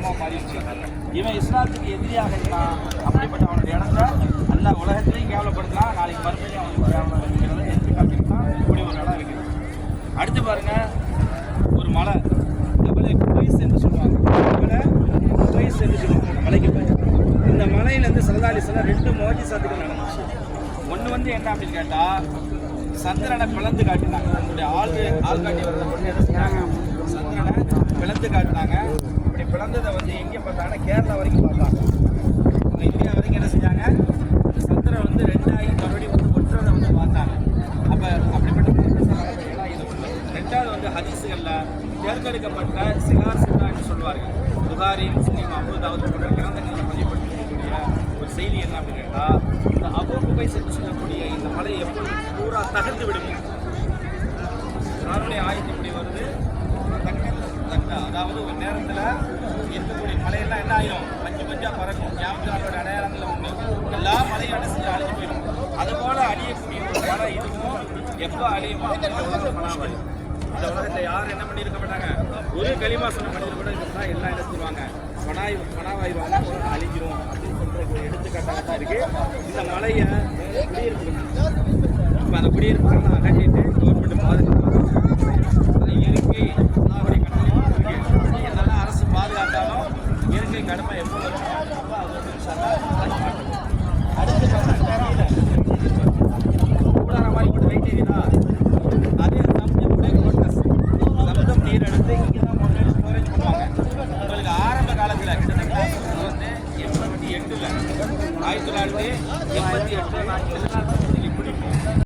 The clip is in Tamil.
இடமா மாறிடுச்சு. இவன் இஸ்லாத்துக்கு எதிரியாக இருந்தான். அப்படிப்பட்ட அவனுடைய இடத்த எல்லா உலகத்திலையும் கேவலப்படுத்தலாம். நாளைக்கு மறுபடியும் அவனுக்கு கேவலப்படுத்துகிறத எடுத்து காட்டினா இப்படி ஒரு இடம் இருக்குது. அடுத்து பாருங்க, ஒரு மலை, இந்த குவைஸ் என்று சொல்லுவாங்க. குவைஸ் என்று சொல்லுவாங்க மலைக்கு போய். இந்த மலையிலேருந்து ஸல்லல்லாஹு அலைஹி வஸல்லம் 2 முஅஜிஸாத்துகள் நடந்துச்சு. ஒன்று வந்து என்ன அப்படின்னு கேட்டால், சந்திரனை பிளந்து காட்டினாங்க. நம்மளுடைய ஆள்காட்டி வரதை கொண்டு என்ன செஞ்சாங்க, சந்திரனை பிளந்து காட்டினாங்க. இப்படி பிளந்ததை வந்து எங்கே பார்த்தாங்கன்னா கேரளா வரைக்கும் பார்த்தாங்க. இந்தியா வரைக்கும் என்ன செஞ்சாங்க, சந்திரன் வந்து 2ஆகி மறுபடியும் வந்து ஒற்றதை வந்து பார்த்தாங்க. அப்போ அப்படிப்பட்ட இது ஒன்று. 2வது வந்து ஹதீஸுகளில் தேர்ந்தெடுக்கப்பட்ட சிகார் சித்தா என்று சொல்வார்கள். புகாரி, முஸ்லிம், அபூதாவூத் போன்ற கிரந்தங்களில் பதிவுபடுத்தக்கூடிய ஒரு செய்தி என்ன அப்படின்னு கேட்டால், இந்த அபூ குபைஸ் என்று சொல்லக்கூடிய இந்த மலையை எப்போது பூரா தகர்த்து விடுங்க. யாருடைய ஆயத்து இப்படி வருது, அதாவது ஒரு நேரத்தில் இருக்கக்கூடிய மலையெல்லாம் என்ன ஆயிரும், மஞ்சா பறக்கும். ஞாபகத்தோட அடையாளங்களில் ஒன்று. எல்லா மலையும் என்ன செஞ்சு அழிஞ்சு போயிடும். அதுபோல் அழியக்கூடிய ஒரு மலை இதுவும் எப்போ அழியுமோ உலகம் பணாவாய். இந்த உலகத்தில் யார் என்ன பண்ணியிருக்க மாட்டாங்க, ஒரு களிமா சொன்ன மனிதர் கூட இருந்தால் எல்லாம் என்ன செய்வாங்க, பணாவாய்வாங்க, உலகம் அழிஞ்சிரும் அப்படின்னு சொல்கிற ஒரு எடுத்துக்காட்டாக தான் இருக்குது. இந்த மலையை குடியிருப்பு, இப்போ அந்த குடியிருப்புகள்லாம் அகற்றிட்டு கவர்மெண்ட் பாதுகாப்பாங்க.